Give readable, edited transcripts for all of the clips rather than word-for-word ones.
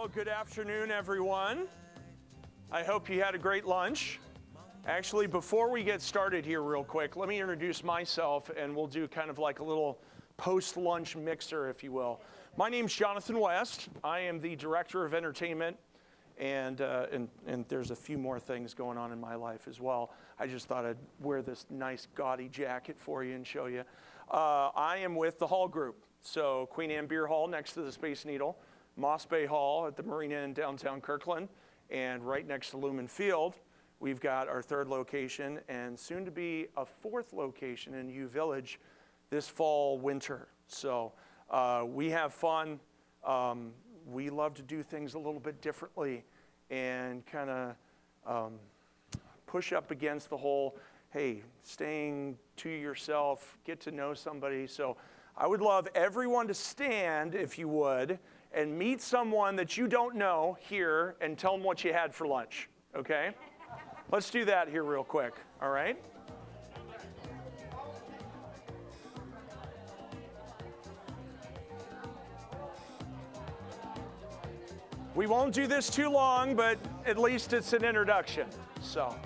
Well, good afternoon, everyone. I hope you had a great lunch. Actually, before we get started here real quick, let me introduce myself, and we'll do kind of like a little post-lunch mixer, if you will. My name's Jonathan West. I am the Director of Entertainment, and there's a few more things going on in my life as well. I just thought I'd wear this nice gaudy jacket for you and show you. I am with the Hall Group, so Queen Anne Beer Hall next to the Space Needle, Moss Bay Hall at the Marina in downtown Kirkland, and right next to Lumen Field, we've got our third location and soon to be a fourth location in U Village this fall, winter. So we have fun. We love to do things a little bit differently and kind of push up against the whole, hey, staying to yourself, get to know somebody. So I would love everyone to stand, if you would, and meet someone that you don't know here and tell them what you had for lunch, okay? Let's do that here real quick, all right? We won't do this too long, but at least it's an introduction, so.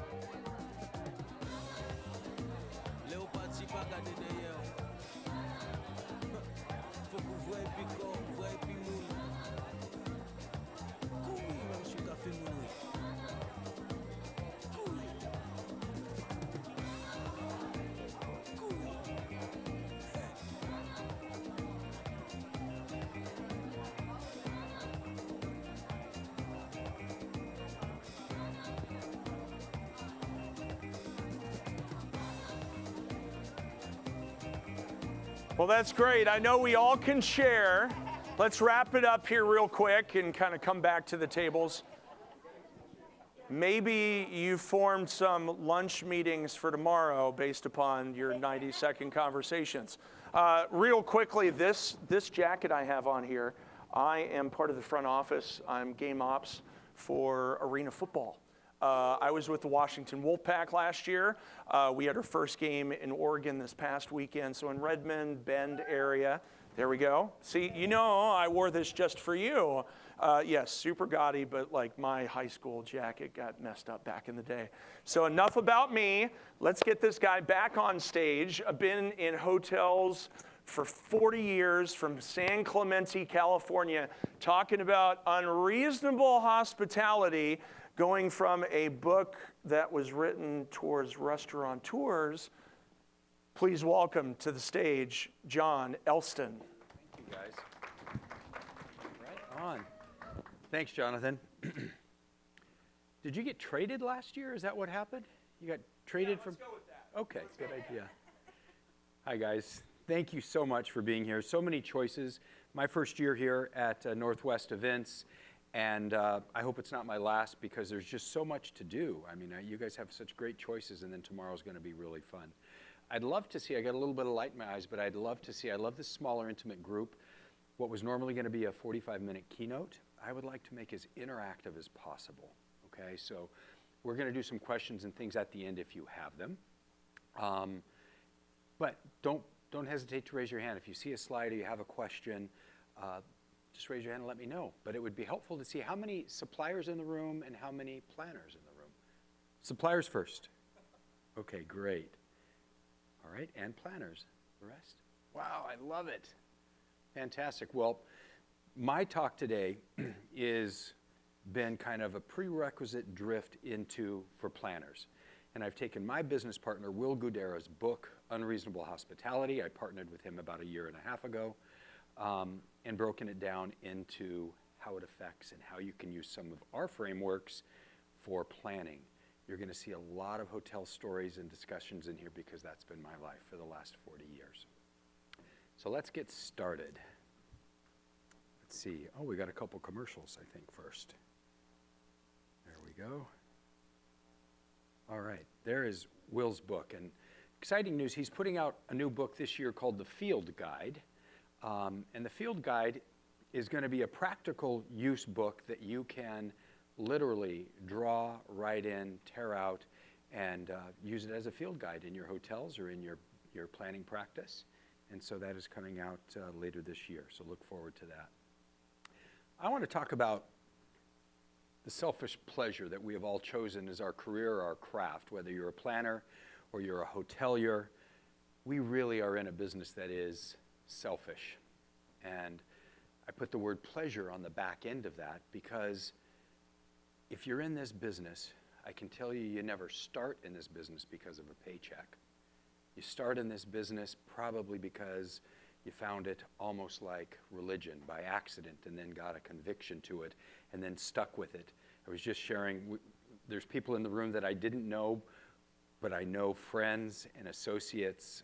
Well, that's great. I know we all can share. Let's wrap it up here real quick and kind of come back to the tables. Maybe you formed some lunch meetings for tomorrow based upon your 90-second conversations. Real quickly, this jacket I have on here, I am part of the front office. I'm game ops for arena football. I was with the Washington Wolfpack last year. We had our first game in Oregon this past weekend, so in Redmond, Bend area. There we go. See, you know, I wore this just for you. Yes, super gaudy, but like my high school jacket got messed up back in the day. So enough about me. Let's get this guy back on stage. I've been in hotels for 40 years from San Clemente, California, talking about unreasonable hospitality, going from a book that was written towards restaurateurs. Please welcome to the stage, John Elston. Thank you, guys. Right on. Thanks, Jonathan. Did you get traded last year? Is that what happened? You got traded from? Let's go with that. Okay, good idea. Hi, guys. Thank you so much for being here. So many choices. My first year here at Northwest Events. And I hope it's not my last because there's just so much to do. I mean, you guys have such great choices, and then tomorrow's going to be really fun. I'd love to see, I got a little bit of light in my eyes, but I'd love to see, I love this smaller, intimate group. What was normally going to be a 45-minute keynote, I would like to make as interactive as possible, okay? So we're going to do some questions and things at the end if you have them. But don't hesitate to raise your hand. If you see a slide or you have a question, just raise your hand and let me know. But it would be helpful to see how many suppliers in the room and how many planners in the room. Suppliers first. Okay, great. All right, and planners, the rest. Wow, I love it. Fantastic. Well, my talk today is been kind of a prerequisite drift into for planners. And I've taken my business partner, Will Gudera's book, Unreasonable Hospitality. I partnered with him about 1.5 years ago. And broken it down into how it affects and how you can use some of our frameworks for planning. You're going to see a lot of hotel stories and discussions in here because that's been my life for the last 40 years. So let's get started. Let's see. Oh, we got a couple commercials, I think, first. There we go. All right. There is Will's book. And exciting news, he's putting out a new book this year called The Field Guide. And the Field Guide is going to be a practical use book that you can literally draw, write in, tear out, and use it as a field guide in your hotels or in your planning practice. And so that is coming out later this year, so look forward to that. I want to talk about the selfish pleasure that we have all chosen as our career or our craft, whether you're a planner or you're a hotelier, we really are in a business that is selfish. And I put the word pleasure on the back end of that because if you're in this business, I can tell you, you never start in this business because of a paycheck. You start in this business probably because you found it almost like religion by accident and then got a conviction to it and then stuck with it. I was just sharing, there's people in the room that I didn't know, but I know friends and associates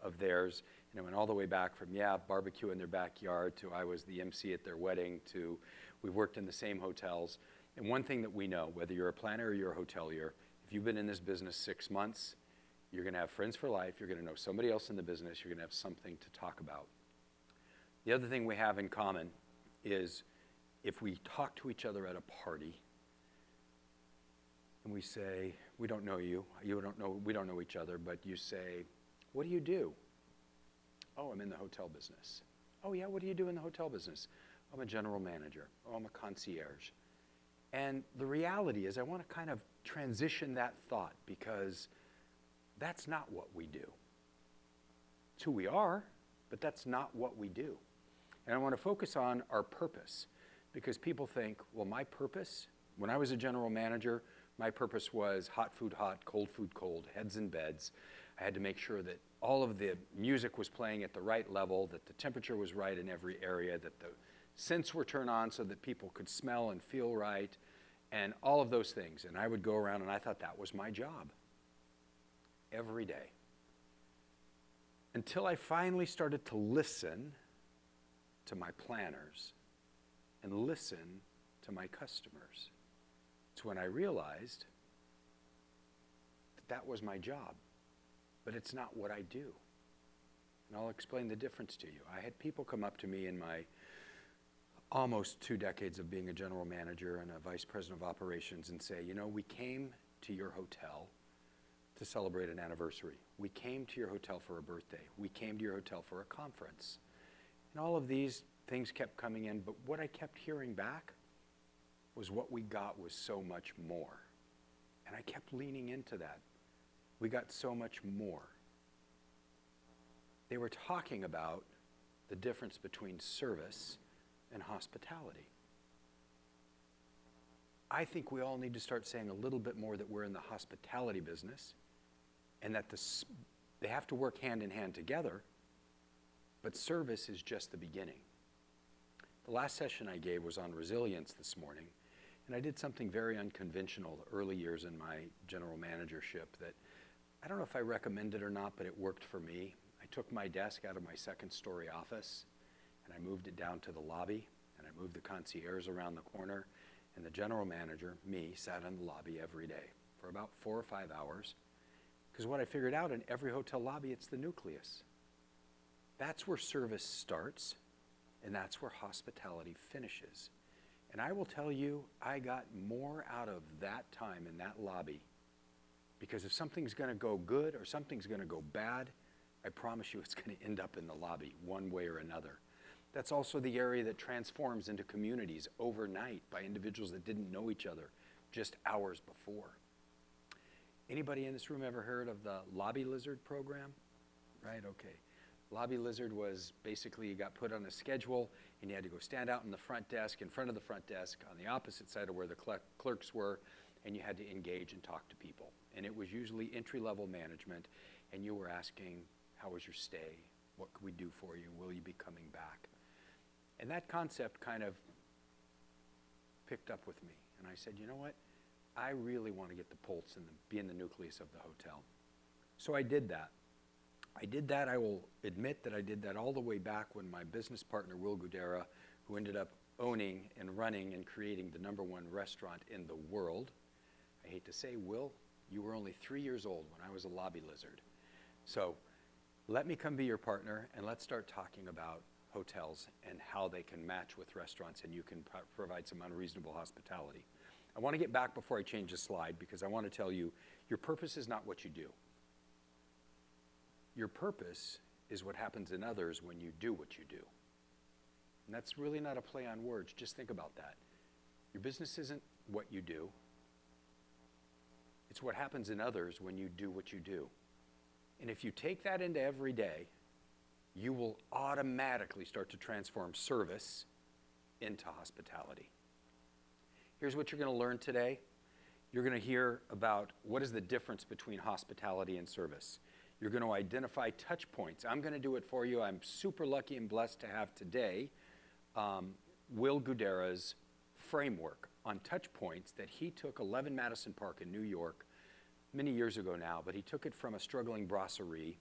of theirs. And I went all the way back from, barbecue in their backyard to I was the MC at their wedding to we worked in the same hotels. And one thing that we know, whether you're a planner or you're a hotelier, if you've been in this business 6 months, you're going to have friends for life. You're going to know somebody else in the business. You're going to have something to talk about. The other thing we have in common is if we talk to each other at a party and we say, we don't know you, we don't know each other, but you say, what do you do? Oh, I'm in the hotel business. Oh yeah, what do you do in the hotel business? I'm a general manager. Oh, I'm a concierge. And the reality is I want to kind of transition that thought because that's not what we do. It's who we are, but that's not what we do. And I want to focus on our purpose because people think, well, my purpose, when I was a general manager, my purpose was hot food hot, cold food cold, heads in beds. I had to make sure that all of the music was playing at the right level, that the temperature was right in every area, that the scents were turned on so that people could smell and feel right, and all of those things. And I would go around and I thought that was my job every day. Until I finally started to listen to my planners and listen to my customers. It's when I realized that that was my job, but it's not what I do. And I'll explain the difference to you. I had people come up to me in my almost 2 decades of being a general manager and a vice president of operations and say, you know, we came to your hotel to celebrate an anniversary. We came to your hotel for a birthday. We came to your hotel for a conference. And all of these things kept coming in, but what I kept hearing back was what we got was so much more. And I kept leaning into that. We got so much more. They were talking about the difference between service and hospitality. I think we all need to start saying a little bit more that we're in the hospitality business and that they have to work hand in hand together, but service is just the beginning. The last session I gave was on resilience this morning, and I did something very unconventional the early years in my general managership that I don't know if I recommend it or not, but it worked for me. I took my desk out of my second-story office, and I moved it down to the lobby, and I moved the concierge around the corner, and the general manager, me, sat in the lobby every day for about 4 or 5 hours, because what I figured out in every hotel lobby, it's the nucleus. That's where service starts, and that's where hospitality finishes. And I will tell you, I got more out of that time in that lobby, because if something's going to go good or something's going to go bad, I promise you it's going to end up in the lobby one way or another. That's also the area that transforms into communities overnight by individuals that didn't know each other just hours before. Anybody in this room ever heard of the Lobby Lizard program? Right, okay. Lobby Lizard was basically you got put on a schedule and you had to go stand out in the front desk, in front of the front desk, on the opposite side of where the clerks were, and you had to engage and talk to people. And it was usually entry-level management, and you were asking, how was your stay? What could we do for you? Will you be coming back? And that concept kind of picked up with me. And I said, you know what? I really want to get the pulse and be in the nucleus of the hotel. So I did that. I will admit that I did that all the way back when my business partner, Will Gudera, who ended up owning and running and creating the #1 restaurant in the world. I hate to say, Will, you were only 3 years old when I was a lobby lizard. So let me come be your partner and let's start talking about hotels and how they can match with restaurants and you can provide some unreasonable hospitality. I want to get back before I change the slide because I want to tell you, your purpose is not what you do. Your purpose is what happens in others when you do what you do. And that's really not a play on words. Just think about that. Your business isn't what you do. It's what happens in others when you do what you do. And if you take that into every day, you will automatically start to transform service into hospitality. Here's what you're going to learn today. You're going to hear about what is the difference between hospitality and service. You're going to identify touch points. I'm going to do it for you. I'm super lucky and blessed to have today Will Gudera's framework on touch points that he took 11 Madison Park in New York many years ago now, but he took it from a struggling brasserie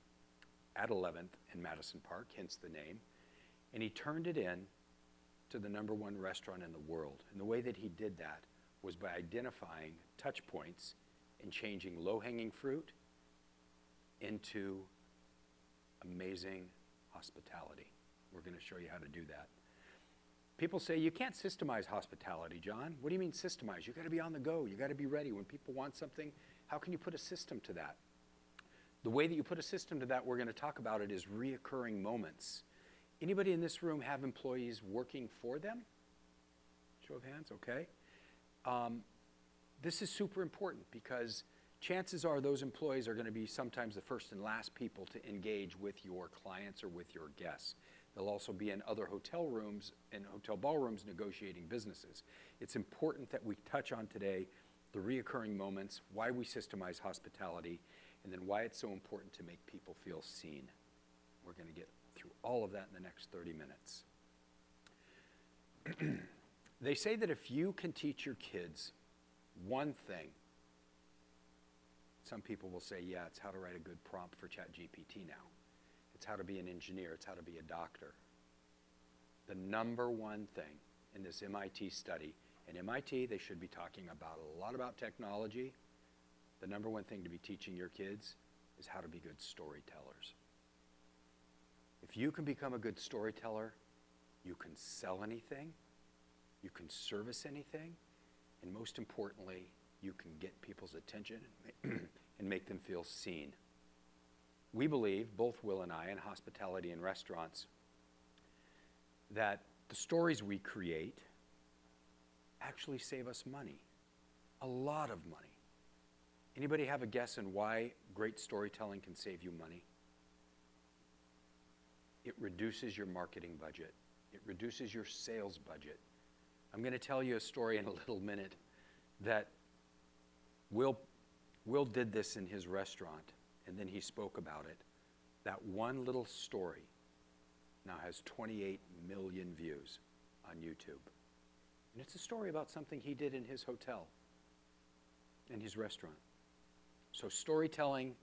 at 11th in Madison Park, hence the name, and he turned it in to the #1 restaurant in the world. And the way that he did that was by identifying touch points and changing low-hanging fruit into amazing hospitality. We're going to show you how to do that. People say, you can't systemize hospitality, John. What do you mean systemize? You got to be on the go. You got to be ready. When people want something, how can you put a system to that? The way that you put a system to that, we're going to talk about it, is reoccurring moments. Anybody in this room have employees working for them? Show of hands, okay. This is super important because chances are those employees are going to be sometimes the first and last people to engage with your clients or with your guests. They'll also be in other hotel rooms and hotel ballrooms negotiating businesses. It's important that we touch on today the reoccurring moments, why we systemize hospitality, and then why it's so important to make people feel seen. We're going to get through all of that in the next 30 minutes. They say that if you can teach your kids one thing, some people will say, yeah, it's how to write a good prompt for ChatGPT now. It's how to be an engineer. It's how to be a doctor. The #1 thing in this MIT study, and MIT, they should be talking about a lot about technology. The #1 thing to be teaching your kids is how to be good storytellers. If you can become a good storyteller, you can sell anything, you can service anything, and most importantly, you can get people's attention and make them feel seen. We believe, both Will and I, in hospitality and restaurants, that the stories we create actually save us money, a lot of money. Anybody have a guess on why great storytelling can save you money? It reduces your marketing budget. It reduces your sales budget. I'm going to tell you a story in a little minute that Will did this in his restaurant, and then he spoke about it. That one little story now has 28 million views on YouTube. And it's a story about something he did in his hotel, in his restaurant. So storytelling,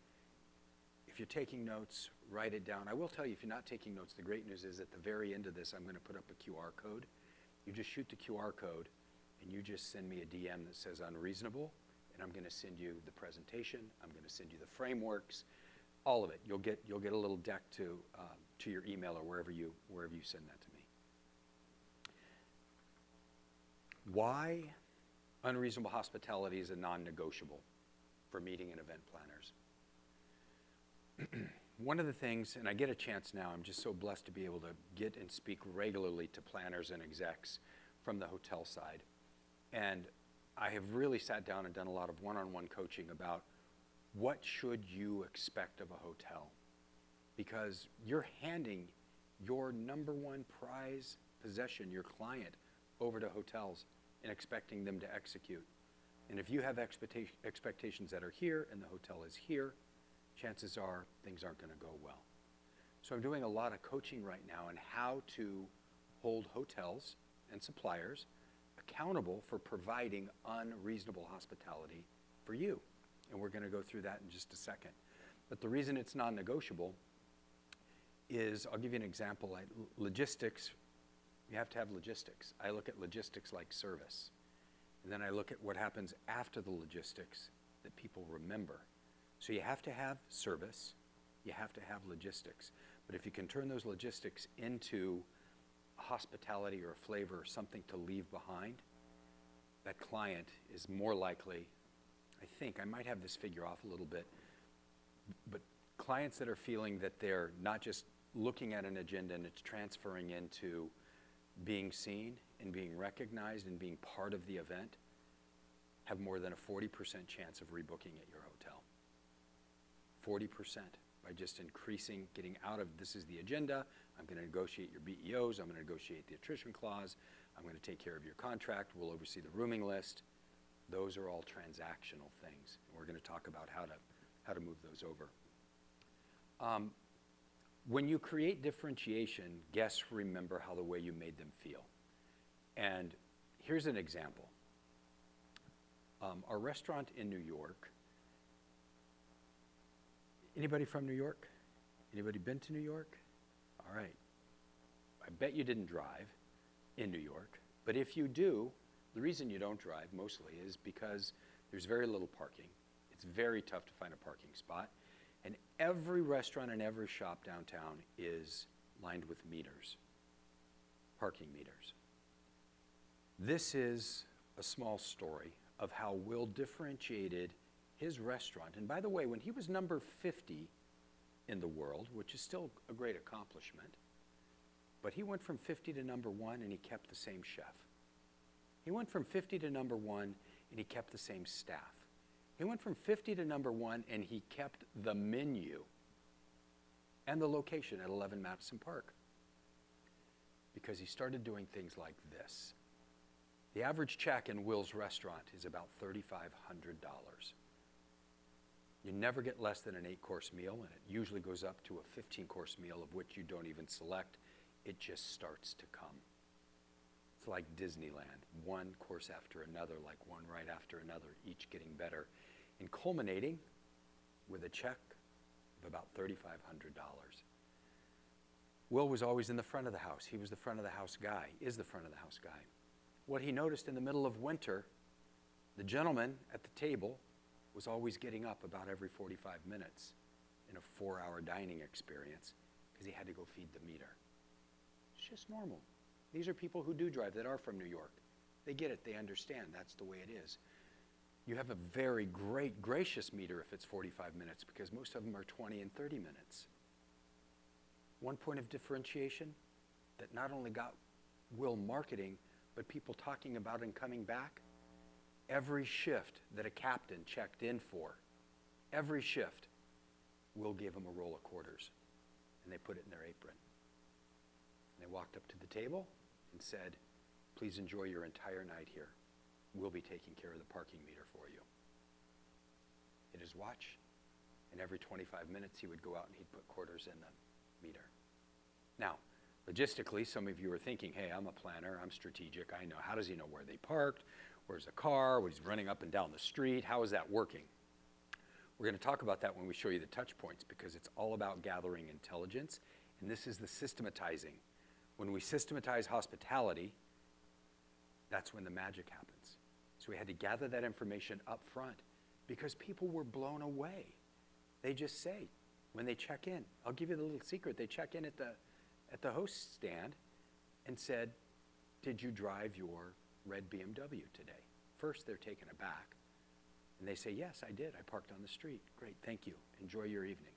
if you're taking notes, write it down. I will tell you, if you're not taking notes, the great news is at the very end of this, I'm going to put up a QR code. You just shoot the QR code, and you just send me a DM that says Unreasonable, and I'm going to send you the presentation. I'm going to send you the frameworks, all of it. You'll get a little deck to your email or wherever you send that to me. Why Unreasonable Hospitality is a non-negotiable for meeting and event planners. One of the things, and I get a chance now, I'm just so blessed to be able to get and speak regularly to planners and execs from the hotel side. And I have really sat down and done a lot of one-on-one coaching about what should you expect of a hotel? Because you're handing your #1 prize possession, your client, over to hotels and expecting them to execute. And if you have expectations that are here and the hotel is here, chances are things aren't going to go well. So I'm doing a lot of coaching right now on how to hold hotels and suppliers accountable for providing unreasonable hospitality for you. And we're going to go through that in just a second. But the reason it's non-negotiable is, I'll give you an example, like logistics. You have to have logistics. I look at logistics like service. And then I look at what happens after the logistics that people remember. So you have to have service, you have to have logistics. But if you can turn those logistics into a hospitality or a flavor or something to leave behind, that client is more likely, I might have this figure off a little bit, but clients that are feeling that they're not just looking at an agenda and it's transferring into being seen and being recognized and being part of the event have more than a 40% chance of rebooking at your hotel. 40% by just increasing, getting out of this is the agenda, I'm going to negotiate your BEOs, I'm going to negotiate the attrition clause, I'm going to take care of your contract, we'll oversee the rooming list. Those are all transactional things. And we're going to talk about how to move those over. When you create differentiation, guests remember how the way you made them feel. And here's an example. Our restaurant in New York, anybody from New York? Anybody been to New York? All right. I bet you didn't drive in New York, but if you do, the reason you don't drive mostly is because there's very little parking. It's very tough to find a parking spot. And every restaurant and every shop downtown is lined with meters, parking meters. This is a small story of how Will differentiated his restaurant. And by the way, when he was number 50 in the world, which is still a great accomplishment, but he went from 50 to number 1 and he kept the same chef. He went from 50 to number 1 and he kept the same staff. He went from 50 to number 1 and he kept the menu and the location at 11 Madison Park because he started doing things like this. The average check in Will's restaurant is about $3,500. You never get less than an 8-course meal, and it usually goes up to a 15-course meal of which you don't even select. It just starts to come. It's like Disneyland, one course after another, like one right after another, each getting better, and culminating with a check of about $3,500. Will was always in the front of the house. He was the front of the house guy, is the front of the house guy. What he noticed in the middle of winter, the gentleman at the table was always getting up about every 45 minutes in a 4-hour dining experience because he had to go feed the meter. It's just normal. These are people who do drive that are from New York. They get it, they understand, that's the way it is. You have a very great, gracious meter if it's 45 minutes because most of them are 20 and 30 minutes. One point of differentiation that not only got Will marketing, but people talking about and coming back, every shift that a captain checked in for, every shift, Will gave them a roll of quarters, and they put it in their apron. And they walked up to the table and said, please enjoy your entire night here. We'll be taking care of the parking meter for you. Hit his watch, and every 25 minutes he would go out and he'd put quarters in the meter. Now, logistically, some of you are thinking, hey, I'm a planner, I'm strategic, I know. How does he know where they parked? Where's the car? He's running up and down the street. How is that working? We're going to talk about that when we show you the touch points because it's all about gathering intelligence, and this is the systematizing. When we systematize hospitality, that's when the magic happens. So we had to gather that information up front because people were blown away. They just say, when they check in, I'll give you the little secret, they check in at the host stand and said, did you drive your red BMW today? First, they're taken aback. And they say, yes, I did. I parked on the street. Great, thank you. Enjoy your evening.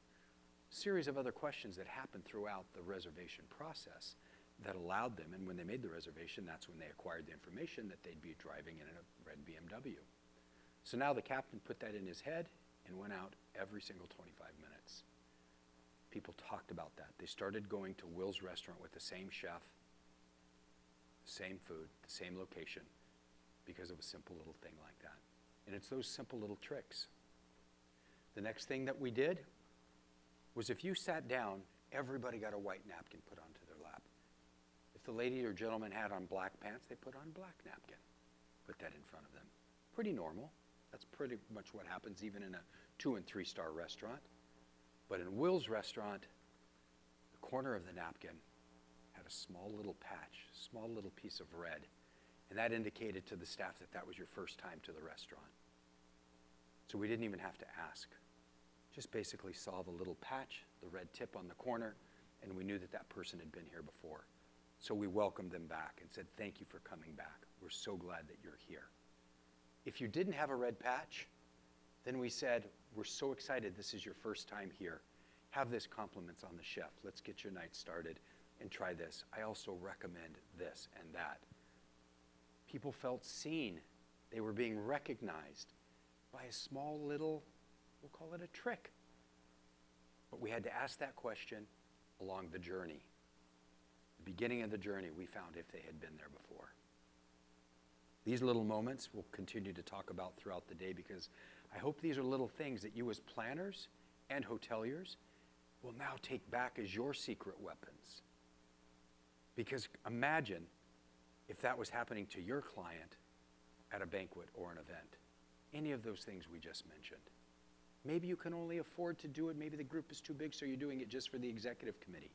A series of other questions that happened throughout the reservation process that allowed them, and when they made the reservation, that's when they acquired the information that they'd be driving in a red BMW. So now the captain put that in his head and went out every single 25 minutes. People talked about that. They started going to Will's restaurant with the same chef, same food, the same location, because of a simple little thing like that. And it's those simple little tricks. The next thing that we did was if you sat down, everybody got a white napkin put onto their lap. If the lady or gentleman had on black pants, they put on black napkin. Put that in front of them. Pretty normal. That's pretty much what happens even in a 2- and 3-star restaurant. But in Will's restaurant, the corner of the napkin had a small little patch, small little piece of red. And that indicated to the staff that that was your first time to the restaurant. So we didn't even have to ask. Just basically saw the little patch, the red tip on the corner, and we knew that that person had been here before. So we welcomed them back and said, thank you for coming back. We're so glad that you're here. If you didn't have a red patch, then we said, we're so excited this is your first time here. Have this compliments on the chef. Let's get your night started and try this. I also recommend this and that. People felt seen. They were being recognized by a small little, we'll call it a trick. But we had to ask that question along the journey. The beginning of the journey, we found if they had been there before. These little moments we'll continue to talk about throughout the day, because I hope these are little things that you as planners and hoteliers will now take back as your secret weapons. Because imagine if that was happening to your client at a banquet or an event. Any of those things we just mentioned. Maybe you can only afford to do it. Maybe the group is too big, so you're doing it just for the executive committee.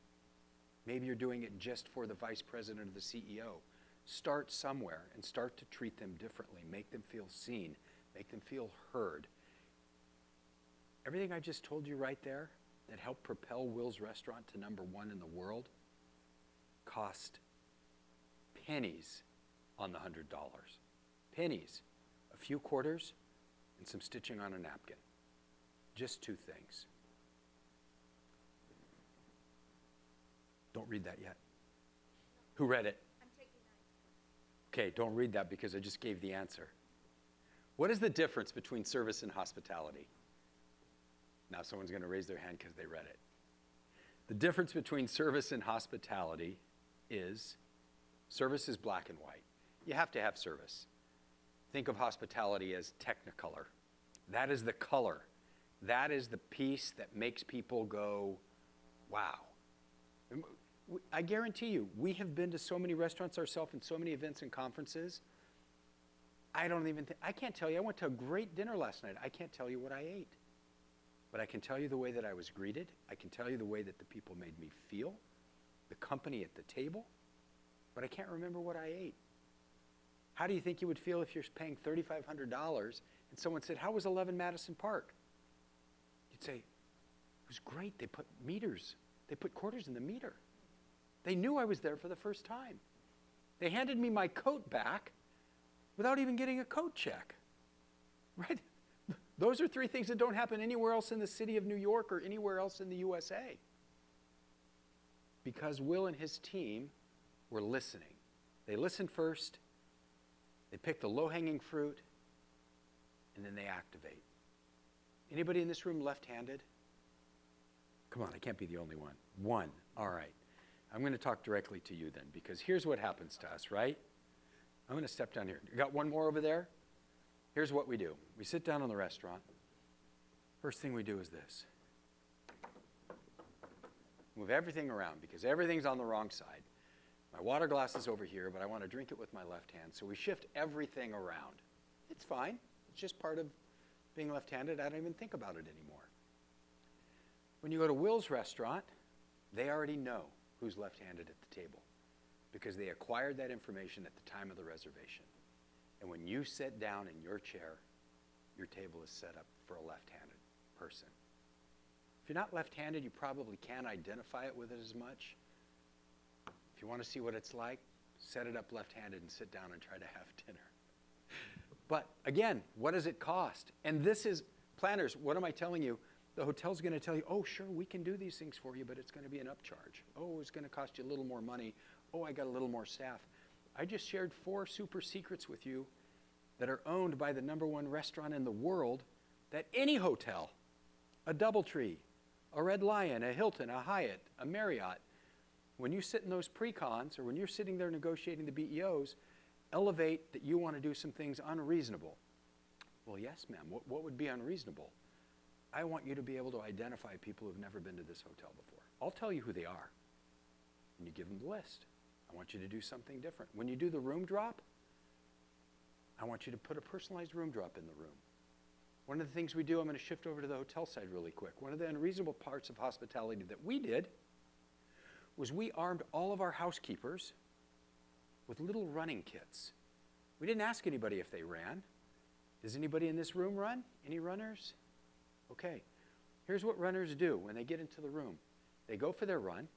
Maybe you're doing it just for the vice president or the CEO. Start somewhere and start to treat them differently. Make them feel seen. Make them feel heard. Everything I just told you right there that helped propel Will's Restaurant to #1 in the world cost pennies on the $100. Pennies. A few quarters and some stitching on a napkin. Just 2 things. Don't read that yet. Who read it? I'm taking that. Okay, don't read that because I just gave the answer. What is the difference between service and hospitality? Now someone's going to raise their hand because they read it. The difference between service and hospitality is service is black and white. You have to have service. Think of hospitality as technicolor. That is the color. That is the piece that makes people go, wow. I guarantee you, we have been to so many restaurants ourselves and so many events and conferences. I can't tell you, I went to a great dinner last night. I can't tell you what I ate. But I can tell you the way that I was greeted. I can tell you the way that the people made me feel, the company at the table, but I can't remember what I ate. How do you think you would feel if you're paying $3,500 and someone said, how was 11 Madison Park? You'd say, it was great. They put meters. They put quarters in the meter. They knew I was there for the first time. They handed me my coat back without even getting a coat check, right? Those are 3 things that don't happen anywhere else in the city of New York or anywhere else in the USA. Because Will and his team were listening. They listened first, they pick the low-hanging fruit, and then they activate. Anybody in this room left-handed? Come on, I can't be the only one. One, all right. I'm going to talk directly to you then, because here's what happens to us, right? I'm going to step down here. You got one more over there? Here's what we do. We sit down in the restaurant. First thing we do is this. Move everything around because everything's on the wrong side. My water glass is over here, but I want to drink it with my left hand, so we shift everything around. It's fine. It's just part of being left-handed. I don't even think about it anymore. When you go to Will's Restaurant, they already know who's left-handed at the table because they acquired that information at the time of the reservation. And when you sit down in your chair, your table is set up for a left-handed person. If you're not left-handed, you probably can't identify it with it as much. If you want to see what it's like, set it up left-handed and sit down and try to have dinner. But again, what does it cost? And this is, planners, what am I telling you? The hotel's going to tell you, oh, sure, we can do these things for you, but it's going to be an upcharge. Oh, it's going to cost you a little more money. Oh, I got a little more staff. I just shared 4 super secrets with you that are owned by the #1 restaurant in the world that any hotel, a DoubleTree, a Red Lion, a Hilton, a Hyatt, a Marriott, when you sit in those pre-cons or when you're sitting there negotiating the BEOs, elevate that you want to do some things unreasonable. Well, yes, ma'am. What would be unreasonable? I want you to be able to identify people who've never been to this hotel before. I'll tell you who they are. And you give them the list. I want you to do something different. When you do the room drop, I want you to put a personalized room drop in the room. One of the things we do, I'm going to shift over to the hotel side really quick. One of the unreasonable parts of hospitality that we did was we armed all of our housekeepers with little running kits. We didn't ask anybody if they ran. Does anybody in this room run? Any runners? Okay. Here's what runners do when they get into the room. They go for their run,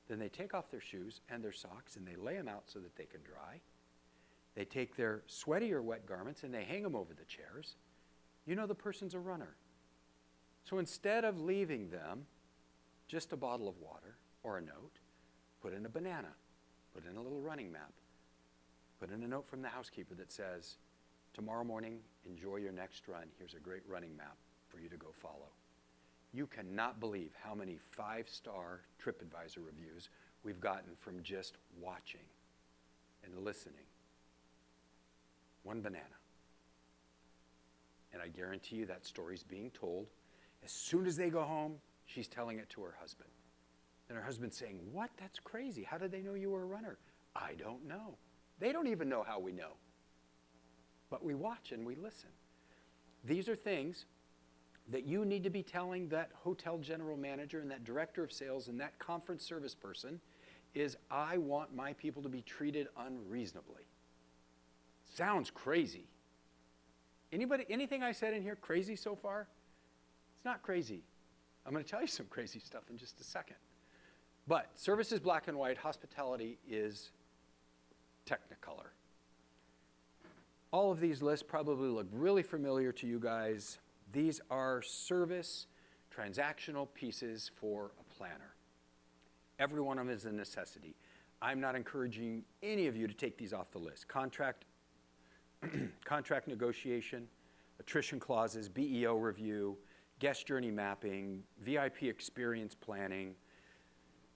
then they take off their shoes and their socks and they lay them out so that they can dry. They take their sweaty or wet garments and they hang them over the chairs. You know the person's a runner. So instead of leaving them just a bottle of water or a note, put in a banana, put in a little running map, put in a note from the housekeeper that says, tomorrow morning, enjoy your next run. Here's a great running map for you to go follow. You cannot believe how many 5-star TripAdvisor reviews we've gotten from just watching and listening. One banana. And I guarantee you that story's being told. As soon as they go home, she's telling it to her husband. And her husband's saying, what? That's crazy. How did they know you were a runner? I don't know. They don't even know how we know. But we watch and we listen. These are things that you need to be telling that hotel general manager and that director of sales and that conference service person is, I want my people to be treated unreasonably. Sounds crazy. Anybody, anything I said in here crazy so far? It's not crazy. I'm going to tell you some crazy stuff in just a second. But service is black and white. Hospitality is Technicolor. All of these lists probably look really familiar to you guys. These are service transactional pieces for a planner. Every one of them is a necessity. I'm not encouraging any of you to take these off the list. Contract negotiation, attrition clauses, BEO review, guest journey mapping, VIP experience planning.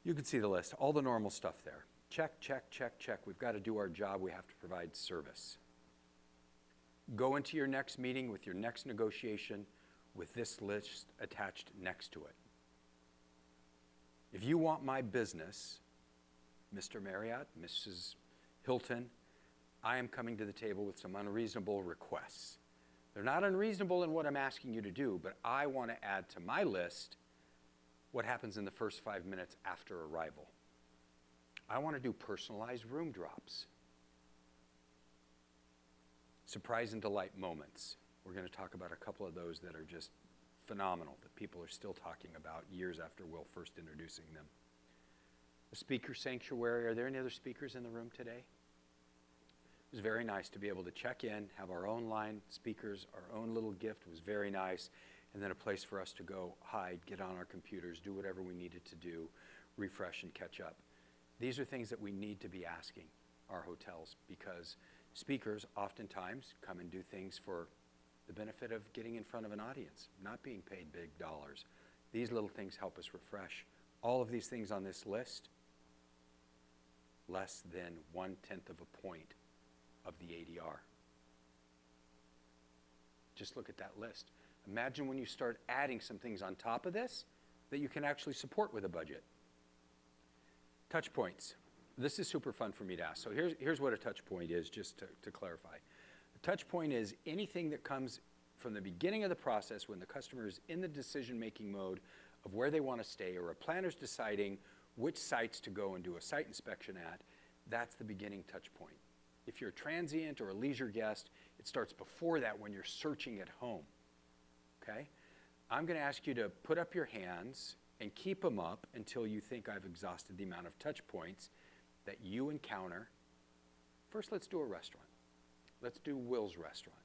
You can see the list, all the normal stuff there. Check, check, check, check. We've got to do our job. We have to provide service. Go into your next meeting with your next negotiation with this list attached next to it. If you want my business, Mr. Marriott, Mrs. Hilton, I am coming to the table with some unreasonable requests. They're not unreasonable in what I'm asking you to do, but I want to add to my list what happens in the first 5 minutes after arrival. I want to do personalized room drops. Surprise and delight moments. We're going to talk about a couple of those that are just phenomenal, that people are still talking about years after Will first introducing them. The speaker sanctuary. Are there any other speakers in the room today? It was very nice to be able to check in, have our own line speakers, our own little gift was very nice, and then a place for us to go hide, get on our computers, do whatever we needed to do, refresh and catch up. These are things that we need to be asking our hotels, because speakers oftentimes come and do things for the benefit of getting in front of an audience, not being paid big dollars. These little things help us refresh. All of these things on this list, less than 1/10 of a point of the ADR. Just look at that list. Imagine when you start adding some things on top of this that you can actually support with a budget. Touch points. This is super fun for me to ask. So here's what a touch point is, just to clarify. A touch point is anything that comes from the beginning of the process when the customer is in the decision-making mode of where they want to stay, or a planner's deciding which sites to go and do a site inspection at. That's the beginning touch point. If you're a transient or a leisure guest, it starts before that when you're searching at home, okay? I'm going to ask you to put up your hands and keep them up until you think I've exhausted the amount of touch points that you encounter. First, let's do a restaurant. Let's do Will's restaurant.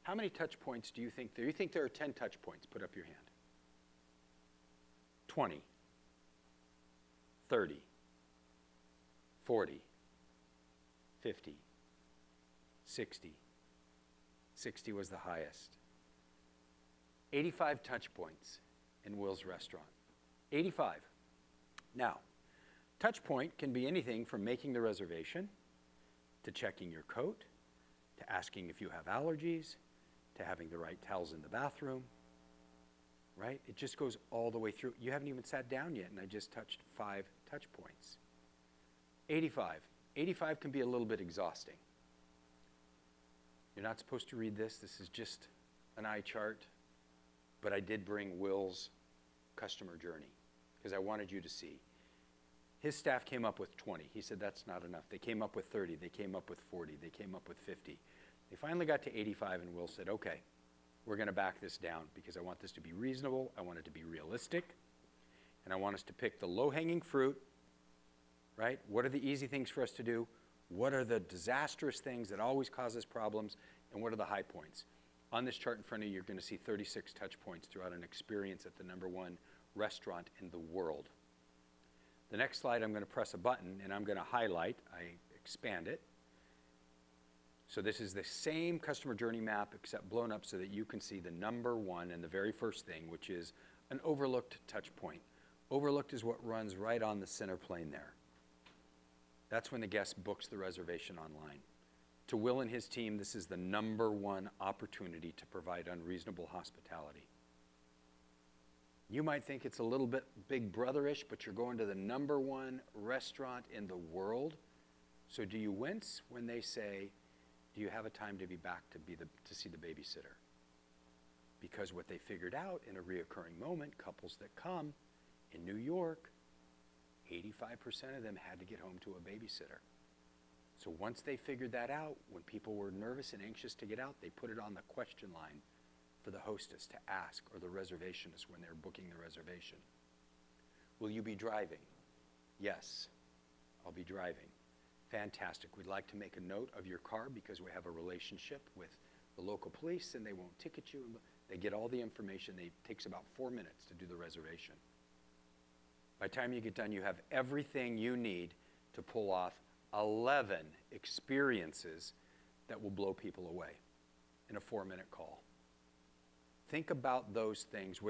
How many touch points do you think there? You think there are 10 touch points? Put up your hand. 20, 30, 40, 50, 60. 60 was the highest. 85 touch points in Will's restaurant. 85. Now, touch point can be anything from making the reservation, to checking your coat, to asking if you have allergies, to having the right towels in the bathroom, right? It just goes all the way through. You haven't even sat down yet, and I just touched 5 touch points. 85. 85 can be a little bit exhausting. You're not supposed to read this. This is just an eye chart, but I did bring Will's customer journey because I wanted you to see. His staff came up with 20. He said that's not enough. They came up with 30. They came up with 40. They came up with 50. They finally got to 85, and Will said, okay, we're going to back this down because I want this to be reasonable. I want it to be realistic, and I want us to pick the low-hanging fruit, right? What are the easy things for us to do? What are the disastrous things that always cause us problems? And what are the high points? On this chart in front of you, you're going to see 36 touch points throughout an experience at the #1 restaurant in the world. The next slide, I'm going to press a button, and I'm going to highlight. I expand it. So this is the same customer journey map except blown up so that you can see the number one and the very first thing, which is an overlooked touch point. Overlooked is what runs right on the center plane there. That's when the guest books the reservation online. To Will and his team, this is the number one opportunity to provide unreasonable hospitality. You might think it's a little bit Big Brother-ish, but you're going to the number one restaurant in the world. So do you wince when they say, do you have a time to be back to see the babysitter? Because what they figured out in a reoccurring moment, couples that come in New York, 85% of them had to get home to a babysitter. So once they figured that out, when people were nervous and anxious to get out, they put it on the question line for the hostess to ask, or the reservationist when they're booking the reservation. Will you be driving? Yes, I'll be driving. Fantastic. We'd like to make a note of your car because we have a relationship with the local police and they won't ticket you. They get all the information. It takes about 4 minutes to do the reservation. By the time you get done, you have everything you need to pull off 11 experiences that will blow people away in a 4-minute call. Think about those things.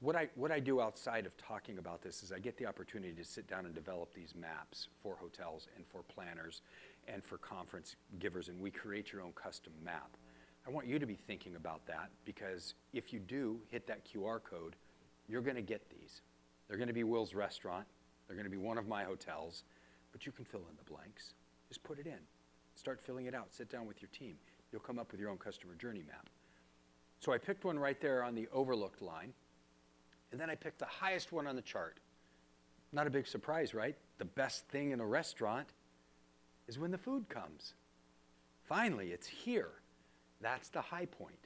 What I do outside of talking about this is I get the opportunity to sit down and develop these maps for hotels and for planners and for conference givers, and we create your own custom map. I want you to be thinking about that because if you do hit that QR code, you're going to get these. They're going to be Will's restaurant. They're going to be one of my hotels, but you can fill in the blanks. Just put it in. Start filling it out. Sit down with your team. You'll come up with your own customer journey map. So I picked one right there on the overlooked line. And then I picked the highest one on the chart. Not a big surprise, right? The best thing in a restaurant is when the food comes. Finally, it's here. That's the high point.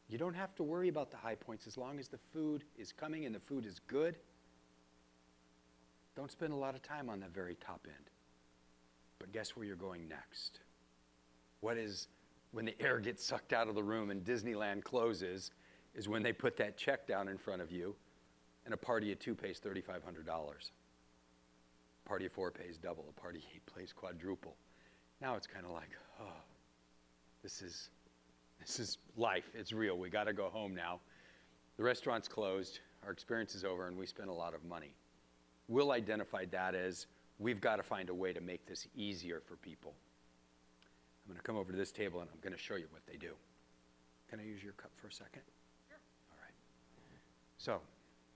You don't have to worry about the high points as long as the food is coming and the food is good. Don't spend a lot of time on the very top end. But guess where you're going next? What is when the air gets sucked out of the room and Disneyland closes is when they put that check down in front of you and a party of 2 pays $3,500. A party of 4 pays double. A party of 8 pays quadruple. Now it's kind of like, oh, this is life. It's real. We got to go home now. The restaurant's closed. Our experience is over, and we spent a lot of money. Will identified that as we've got to find a way to make this easier for people. I'm going to come over to this table, and I'm going to show you what they do. Can I use your cup for a second? Sure. All right. So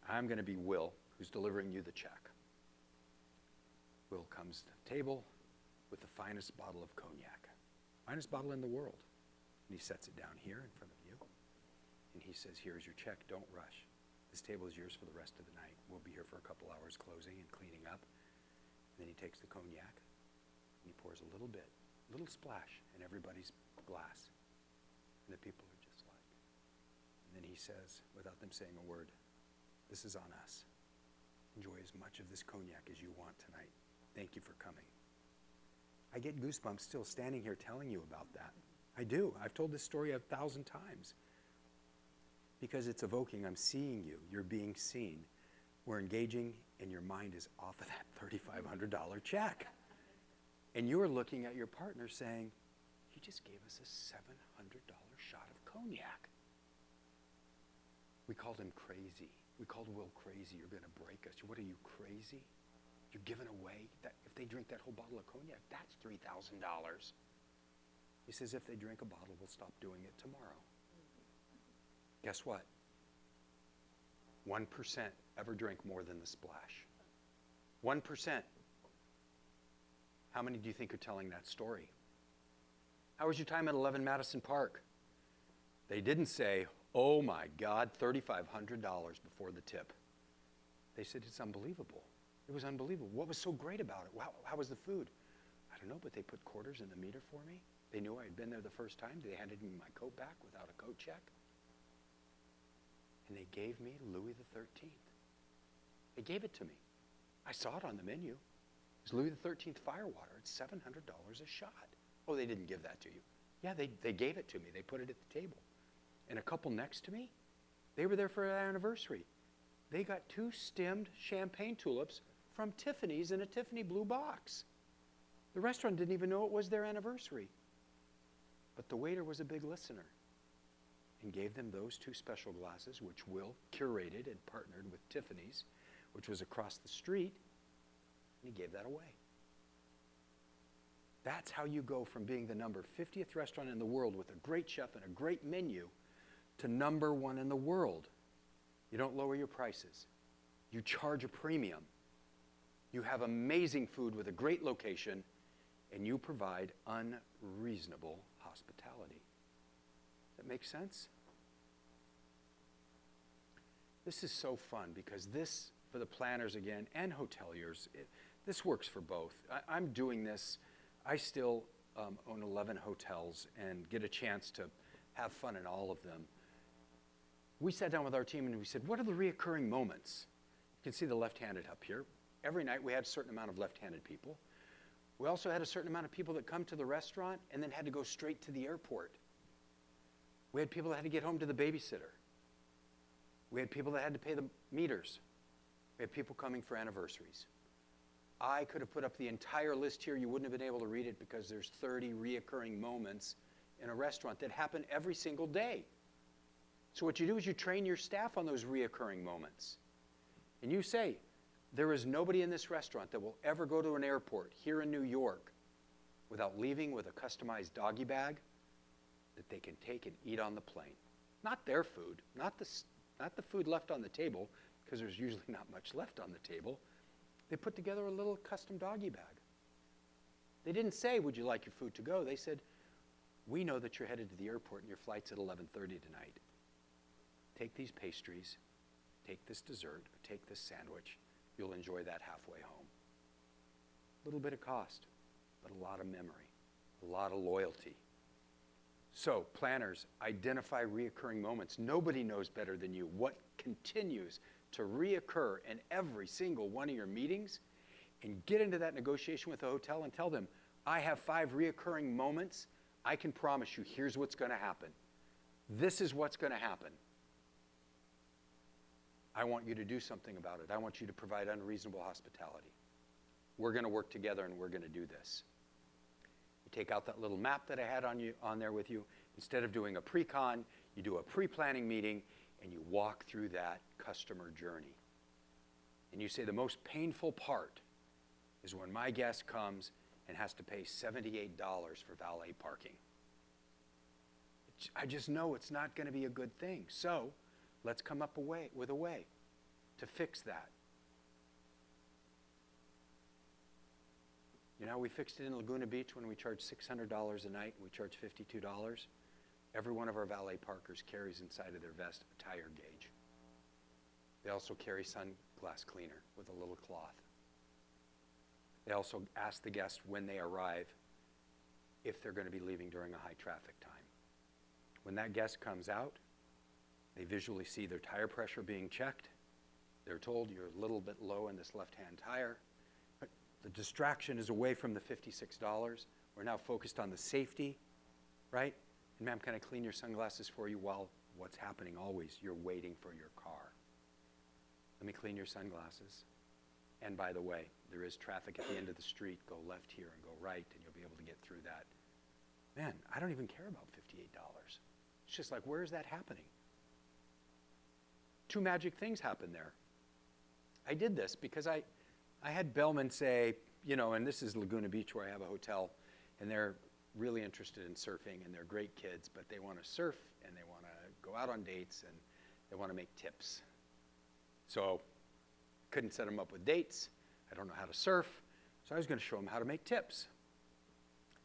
I'm going to be Will, who's delivering you the check. Will comes to the table with the finest bottle of cognac, finest bottle in the world. And he sets it down here in front of you. And he says, here's your check. Don't rush. This table is yours for the rest of the night. We'll be here for a couple hours closing and cleaning up. And then he takes the cognac and he pours a little bit, a little splash in everybody's glass. And the people are just like. And then he says, without them saying a word, this is on us. Enjoy as much of this cognac as you want tonight. Thank you for coming. I get goosebumps still standing here telling you about that. I do. I've told this story 1,000 times. Because it's evoking, I'm seeing you. You're being seen. We're engaging, and your mind is off of that $3,500 check. And you're looking at your partner saying, you just gave us a $700 shot of cognac. We called him crazy. We called Will crazy. You're going to break us. What are you, crazy? You're giving away that. If they drink that whole bottle of cognac, that's $3,000. He says, if they drink a bottle, we'll stop doing it tomorrow. Guess what? 1% ever drink more than the splash. 1%. How many do you think are telling that story? How was your time at 11 Madison Park? They didn't say, oh my God, $3,500 before the tip. They said, it's unbelievable. It was unbelievable. What was so great about it? Wow, how was the food? I don't know, but they put quarters in the meter for me. They knew I had been there the first time. They handed me my coat back without a coat check. And they gave me Louis XIII. They gave it to me. I saw it on the menu. It's Louis XIII Firewater. It's $700 a shot. Oh, they didn't give that to you. Yeah, they gave it to me. They put it at the table. And a couple next to me, they were there for an anniversary. They got 2 stemmed champagne tulips from Tiffany's in a Tiffany blue box. The restaurant didn't even know it was their anniversary. But the waiter was a big listener and gave them those 2 special glasses, which Will curated and partnered with Tiffany's, which was across the street, and he gave that away. That's how you go from being the number 50th restaurant in the world with a great chef and a great menu to number 1 in the world. You don't lower your prices. You charge a premium. You have amazing food with a great location, and you provide unreasonable hospitality. That makes sense? This is so fun because this, for the planners again, and hoteliers, this works for both. I'm doing this. I still own 11 hotels and get a chance to have fun in all of them. We sat down with our team and we said, what are the reoccurring moments? You can see the left-handed up here. Every night we had a certain amount of left-handed people. We also had a certain amount of people that come to the restaurant and then had to go straight to the airport. We had people that had to get home to the babysitter. We had people that had to pay the meters. We had people coming for anniversaries. I could have put up the entire list here. You wouldn't have been able to read it because there's 30 reoccurring moments in a restaurant that happen every single day. So what you do is you train your staff on those reoccurring moments. And you say, there is nobody in this restaurant that will ever go to an airport here in New York without leaving with a customized doggy bag that they can take and eat on the plane. Not their food, not the food left on the table, because there's usually not much left on the table. They put together a little custom doggy bag. They didn't say, would you like your food to go? They said, we know that you're headed to the airport and your flight's at 11:30 tonight. Take these pastries, take this dessert, or take this sandwich. You'll enjoy that halfway home. A little bit of cost, but a lot of memory, a lot of loyalty. So, planners, identify reoccurring moments. Nobody knows better than you what continues to reoccur in every single one of your meetings, and get into that negotiation with the hotel and tell them, I have 5 reoccurring moments. I can promise you, here's what's going to happen. This is what's going to happen. I want you to do something about it. I want you to provide unreasonable hospitality. We're going to work together and we're going to do this. You take out that little map that I had on there with you. Instead of doing a pre-con, you do a pre-planning meeting and you walk through that customer journey. And you say the most painful part is when my guest comes and has to pay $78 for valet parking. I just know it's not going to be a good thing. So let's come up with a way to fix that. You know how we fixed it in Laguna Beach when we charged $600 a night and we charged $52? Every one of our valet parkers carries inside of their vest a tire gauge. They also carry sunglass cleaner with a little cloth. They also ask the guests when they arrive if they're going to be leaving during a high traffic time. When that guest comes out, they visually see their tire pressure being checked. They're told you're a little bit low in this left-hand tire. But the distraction is away from the $56. We're now focused on the safety, right? And ma'am, can I clean your sunglasses for you while what's happening always? You're waiting for your car. Let me clean your sunglasses. And by the way, there is traffic at the end of the street. Go left here and go right, and you'll be able to get through that. Man, I don't even care about $58. It's just like, where is that happening? 2 magic things happened there. I did this because I had bellmen say, you know, and this is Laguna Beach where I have a hotel, and they're really interested in surfing, and they're great kids, but they want to surf, and they want to go out on dates, and they want to make tips. So couldn't set them up with dates. I don't know how to surf, so I was going to show them how to make tips.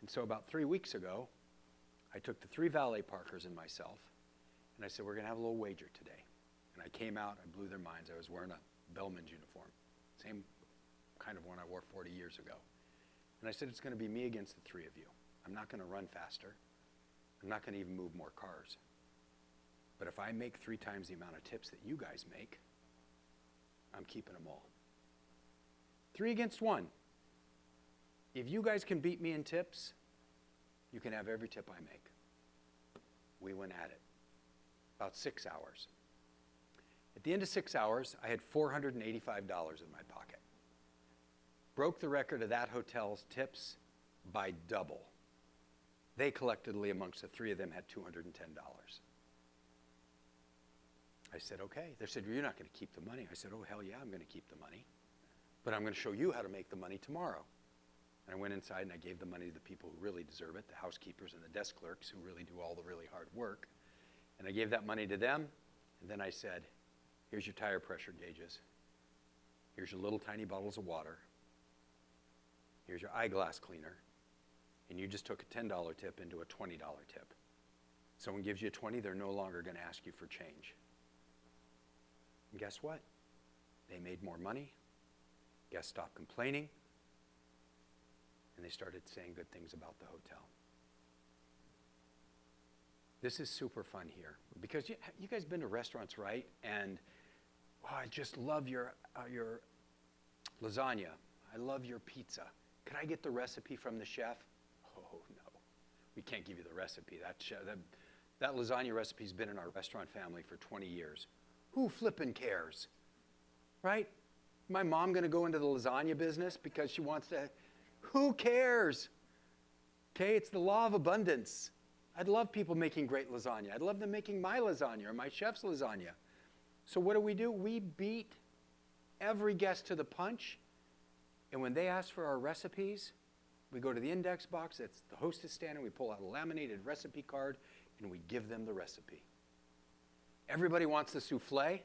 And so about 3 weeks ago, I took the 3 valet parkers and myself, and I said, we're going to have a little wager today. And I came out, I blew their minds. I was wearing a bellman's uniform, same kind of one I wore 40 years ago. And I said, it's going to be me against the 3 of you. I'm not going to run faster. I'm not going to even move more cars. But if I make 3 times the amount of tips that you guys make, I'm keeping them all. 3 against 1. If you guys can beat me in tips, you can have every tip I make. We went at it. About 6 hours. At the end of 6 hours, I had $485 in my pocket. Broke the record of that hotel's tips by double. They collectively, amongst the three of them, had $210. I said, okay. They said, you're not going to keep the money. I said, oh, hell yeah, I'm going to keep the money. But I'm going to show you how to make the money tomorrow. And I went inside and I gave the money to the people who really deserve it, the housekeepers and the desk clerks who really do all the really hard work. And I gave that money to them. And then I said, here's your tire pressure gauges. Here's your little tiny bottles of water. Here's your eyeglass cleaner. And you just took a $10 tip into a $20 tip. Someone gives you a 20, they're no longer going to ask you for change. And guess what? They made more money. Guests stopped complaining. And they started saying good things about the hotel. This is super fun here. Because you guys been to restaurants, right? And oh, I just love your lasagna. I love your pizza. Could I get the recipe from the chef? Oh, no. We can't give you the recipe. That lasagna recipe's been in our restaurant family for 20 years. Who flippin' cares? Right? My mom going to go into the lasagna business because she wants to? Who cares? Okay, it's the law of abundance. I'd love people making great lasagna. I'd love them making my lasagna or my chef's lasagna. So what do? We beat every guest to the punch. And when they ask for our recipes, we go to the index box, that's the hostess stand, and we pull out a laminated recipe card, and we give them the recipe. Everybody wants the souffle.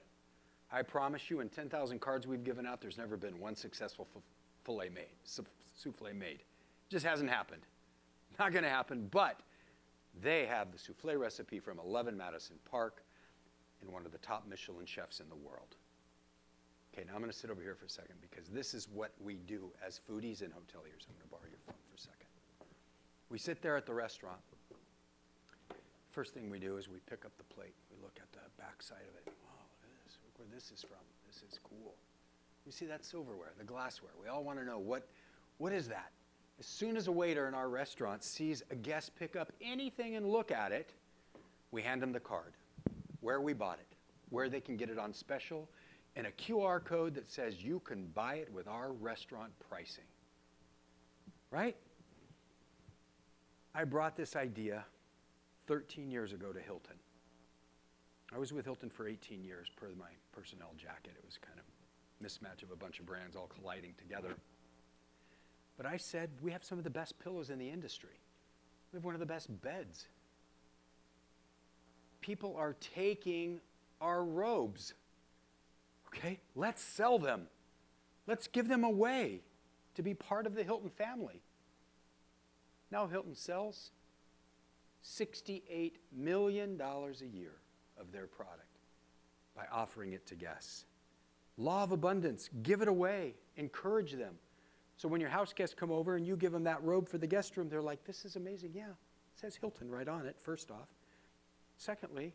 I promise you, in 10,000 cards we've given out, there's never been one successful souffle made. Just hasn't happened. Not going to happen, but they have the souffle recipe from 11 Madison Park and one of the top Michelin chefs in the world. Okay, now I'm going to sit over here for a second because this is what we do as foodies and hoteliers. I'm going to borrow your phone for a second. We sit there at the restaurant. First thing we do is we pick up the plate. We look at the back side of it. Wow, look at this. Look where this is from. This is cool. You see that silverware, the glassware. We all want to know, what is that? As soon as a waiter in our restaurant sees a guest pick up anything and look at it, we hand them the card, where we bought it, where they can get it on special, and a QR code that says you can buy it with our restaurant pricing. Right? I brought this idea 13 years ago to Hilton. I was with Hilton for 18 years per my personnel jacket. It was kind of a mismatch of a bunch of brands all colliding together. But I said, we have some of the best pillows in the industry. We have one of the best beds. People are taking our robes. Okay, let's sell them. Let's give them away to be part of the Hilton family. Now Hilton sells $68 million a year of their product by offering it to guests. Law of abundance, give it away, encourage them. So when your house guests come over and you give them that robe for the guest room, they're like, this is amazing. Yeah, it says Hilton right on it, first off. Secondly,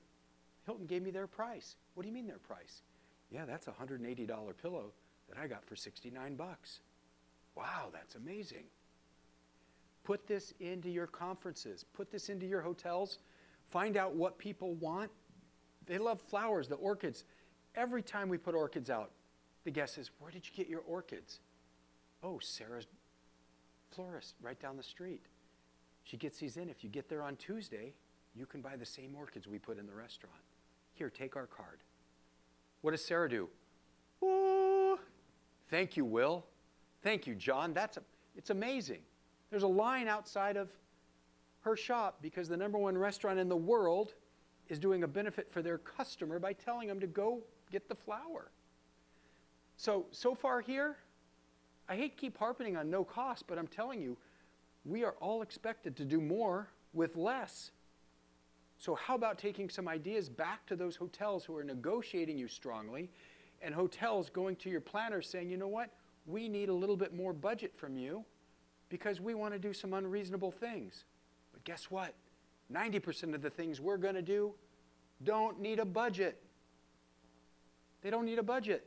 Hilton gave me their price. What do you mean their price? Yeah, that's a $180 pillow that I got for $69. Wow, that's amazing. Put this into your conferences. Put this into your hotels. Find out what people want. They love flowers, the orchids. Every time we put orchids out, the guest says, where did you get your orchids? Oh, Sarah's florist right down the street. She gets these in. If you get there on Tuesday, you can buy the same orchids we put in the restaurant. Here, take our card. What does Sarah do? Ooh, thank you, Will. Thank you, John. It's amazing. There's a line outside of her shop because the #1 restaurant in the world is doing a benefit for their customer by telling them to go get the flower. So far here, I hate to keep harping on no cost, but I'm telling you, we are all expected to do more with less. So how about taking some ideas back to those hotels who are negotiating you strongly, and hotels going to your planners saying, you know what, we need a little bit more budget from you because we want to do some unreasonable things. But guess what? 90% of the things we're going to do don't need a budget. They don't need a budget.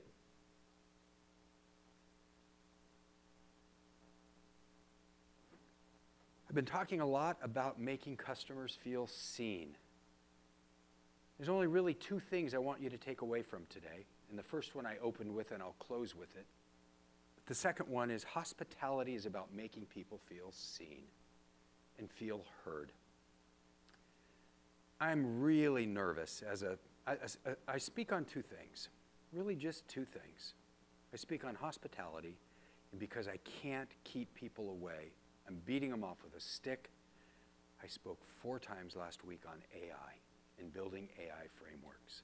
I've been talking a lot about making customers feel seen. There's only really two things I want you to take away from today. And the first one I opened with and I'll close with it. But the second one is hospitality is about making people feel seen and feel heard. I'm really nervous I speak on two things, really just two things. I speak on hospitality, and because I can't keep people away, I'm beating them off with a stick. I spoke 4 times last week on AI and building AI frameworks.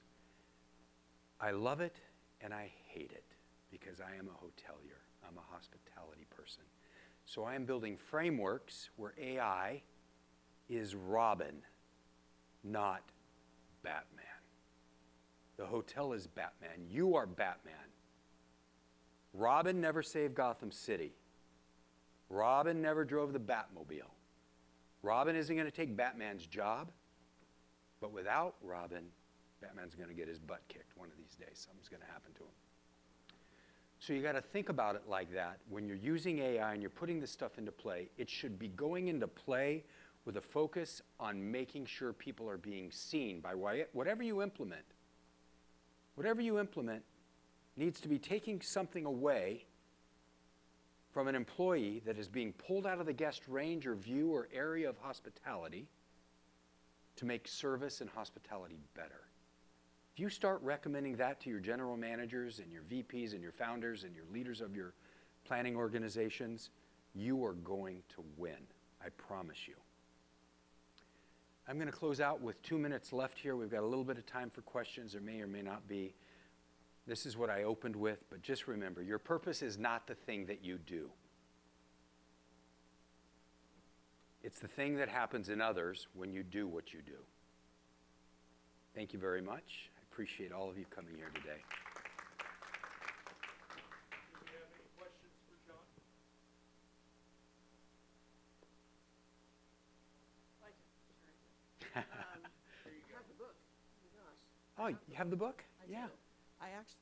I love it and I hate it because I am a hotelier. I'm a hospitality person. So I am building frameworks where AI is Robin, not Batman. The hotel is Batman. You are Batman. Robin never saved Gotham City. Robin never drove the Batmobile. Robin isn't going to take Batman's job, but without Robin, Batman's going to get his butt kicked one of these days. Something's going to happen to him. So you got to think about it like that. When you're using AI and you're putting this stuff into play, it should be going into play with a focus on making sure people are being seen by whatever you implement. Whatever you implement needs to be taking something away from an employee that is being pulled out of the guest range or view or area of hospitality to make service and hospitality better. If you start recommending that to your general managers and your VPs and your founders and your leaders of your planning organizations, you are going to win. I promise you. I'm going to close out with 2 minutes left here. We've got a little bit of time for questions. There may or may not be. This is what I opened with, but just remember, your purpose is not the thing that you do. It's the thing that happens in others when you do what you do. Thank you very much. I appreciate all of you coming here today. Do we have any questions for John? I have the book. Oh my gosh. Oh, you have the book? I Yeah. do. I actually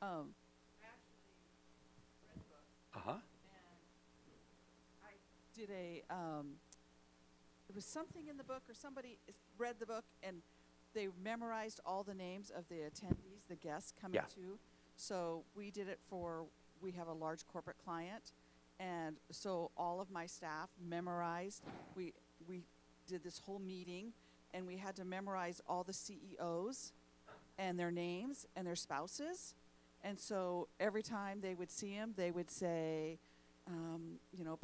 read the book, Uh-huh. and I did there was something in the book, or somebody read the book, and they memorized all the names of the attendees, the guests coming Yeah. to. So we did it we have a large corporate client, and so all of my staff memorized. We did this whole meeting, and we had to memorize all the CEOs and their names and their spouses. And so every time they would see him, they would say,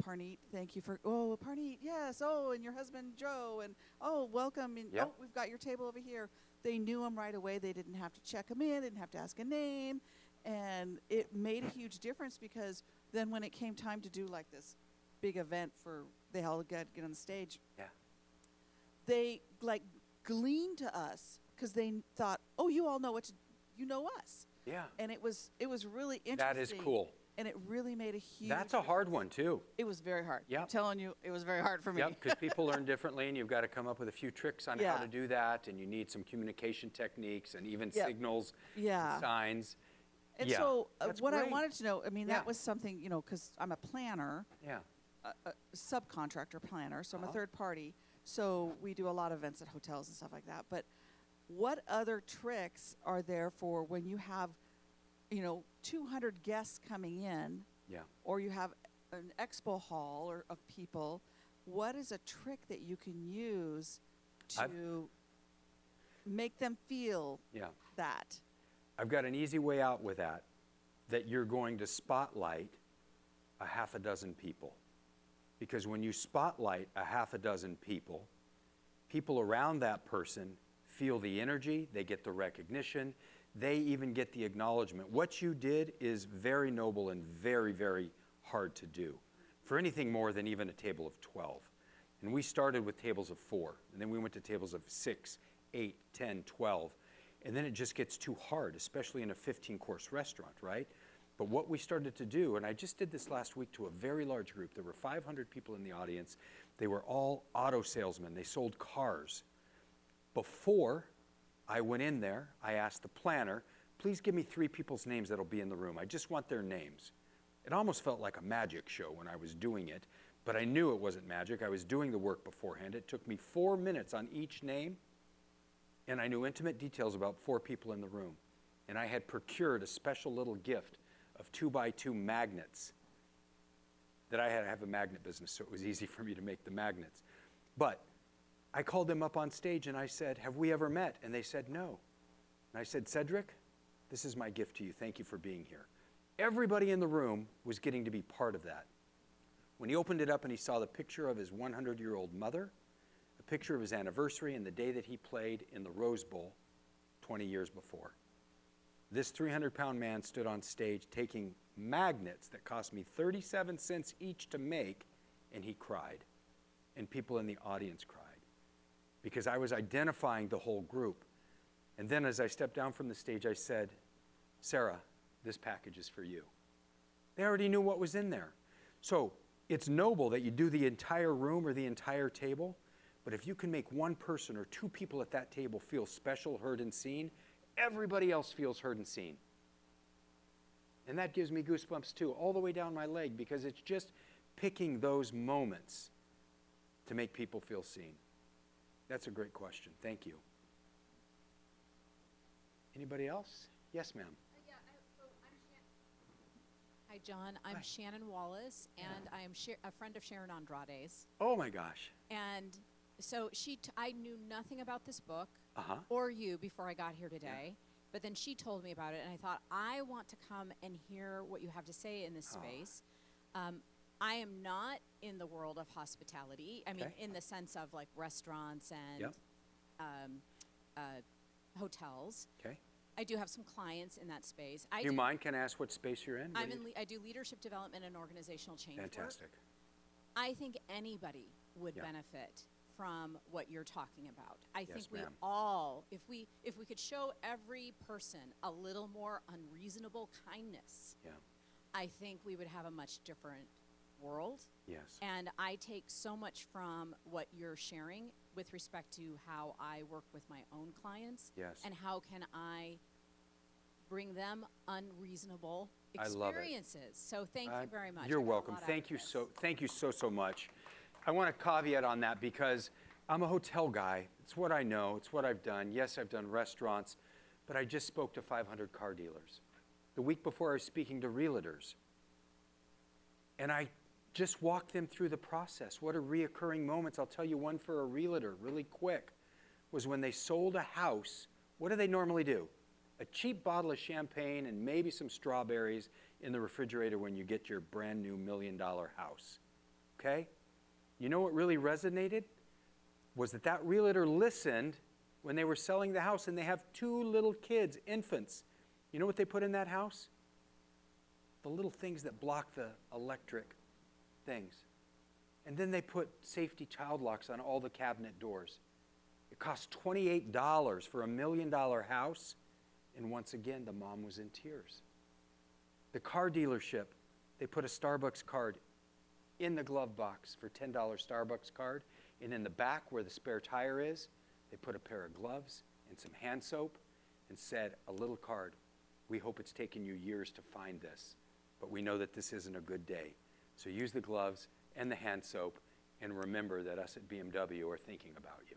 Parneet, thank you for, oh, Parneet, yes, oh, and your husband, Joe, and, oh, welcome, and, Yep. oh, we've got your table over here. They knew him right away. They didn't have to check him in, didn't have to ask a name. And it made a huge difference because then when it came time to do like this big event they all got to get on the stage, Yeah. they like gleaned to us because they thought, oh, you all know you know us. Yeah. And it was really interesting. That is cool. And it really made a huge That's a hard one, too. It was very hard. Yep. I'm telling you, it was very hard for me. Yep, because people learn differently, and you've got to come up with a few tricks on how Yeah. to do that, and you need some communication techniques and even Yep. signals, Yeah. and signs. And Yeah, so that's what I great. wanted to know, I mean, Yeah. that was something, because I'm a planner, Yeah. a subcontractor planner, so I'm Uh-huh. a third party. So we do a lot of events at hotels and stuff like that. But what other tricks are there for when you have, 200 guests coming in, Yeah. or you have an expo hall of people? What is a trick that you can use to make them feel Yeah. that? I've got an easy way out with that you're going to spotlight a half a dozen people. Because when you spotlight a half a dozen people, people around that person feel the energy, they get the recognition, they even get the acknowledgement. What you did is very noble and very, very hard to do for anything more than even a table of 12. And we started with tables of 4, and then we went to tables of 6, 8, 10, 12. And then it just gets too hard, especially in a 15-course restaurant, right? But what we started to do, and I just did this last week to a very large group. There were 500 people in the audience. They were all auto salesmen. They sold cars. Before I went in there, I asked the planner, please give me 3 people's names that'll be in the room. I just want their names. It almost felt like a magic show when I was doing it, but I knew it wasn't magic. I was doing the work beforehand. It took me 4 minutes on each name, and I knew intimate details about 4 people in the room. And I had procured a special little gift of 2x2 magnets that I had to have a magnet business, so it was easy for me to make the magnets. But I called them up on stage and I said, have we ever met? And they said, no. And I said, Cedric, this is my gift to you. Thank you for being here. Everybody in the room was getting to be part of that. When he opened it up and he saw the picture of his 100-year-old mother, a picture of his anniversary and the day that he played in the Rose Bowl 20 years before. This 300-pound man stood on stage taking magnets that cost me 37 cents each to make, and he cried. And people in the audience cried because I was identifying the whole group. And then as I stepped down from the stage, I said, Sarah, this package is for you. They already knew what was in there. So it's noble that you do the entire room or the entire table, but if you can make one person or two people at that table feel special, heard, and seen, everybody else feels heard and seen. And that gives me goosebumps too, all the way down my leg, because it's just picking those moments to make people feel seen. That's a great question. Thank you. Anybody else? Yes, ma'am. Yeah, so Hi, John. I'm Hi. Shannon Wallace, and I am a friend of Sharon Andrade's. Oh my gosh. And so I knew nothing about this book Uh-huh. or you before I got here today. But then she told me about it, and I thought, I want to come and hear what you have to say in this space. I am not in the world of hospitality. I mean, Okay. in the sense of like restaurants and Yep. hotels. Okay. I do have some clients in that space. I Do you mind? Can I ask what space you're in? What do you- I do leadership development and organizational change work. Fantastic. I think anybody would Yeah. benefit from what you're talking about. I Yes, think we ma'am. all, if we could show every person a little more unreasonable kindness, Yeah. I think we would have a much different world. Yes. And I take so much from what you're sharing with respect to how I work with my own clients. Yes. And how can I bring them unreasonable I love it. experiences. So thank you very much. You're I got a welcome. lot out Thank of you this. so much. I want to caveat on that because I'm a hotel guy. It's what I know. It's what I've done. Yes, I've done restaurants, but I just spoke to 500 car dealers. The week before, I was speaking to realtors. And I just walked them through the process. What are reoccurring moments? I'll tell you one for a realtor really quick, was when they sold a house, what do they normally do? A cheap bottle of champagne and maybe some strawberries in the refrigerator when you get your brand new $1 million house, okay? You know what really resonated? Was that realtor listened when they were selling the house and they have 2 little kids, infants. You know what they put in that house? The little things that block the electric things. And then they put safety child locks on all the cabinet doors. It cost $28 for a $1 million house. And once again, the mom was in tears. The car dealership, they put a Starbucks card in the glove box for $10 Starbucks card. And in the back where the spare tire is, they put a pair of gloves and some hand soap and said, a little card. We hope it's taken you years to find this, but we know that this isn't a good day. So use the gloves and the hand soap and remember that us at BMW are thinking about you.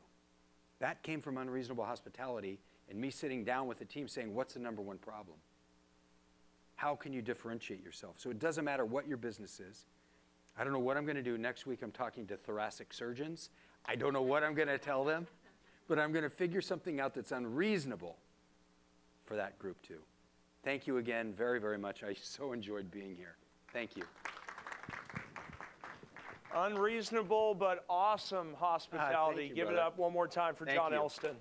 That came from Unreasonable Hospitality and me sitting down with the team saying, what's the number one problem? How can you differentiate yourself? So it doesn't matter what your business is. I don't know what I'm going to do. Next week I'm talking to thoracic surgeons. I don't know what I'm going to tell them, but I'm going to figure something out that's unreasonable for that group too. Thank you again very, very much. I so enjoyed being here. Thank you. Unreasonable but awesome hospitality. you, Give it brother. up one more time for Thank John you. Elston.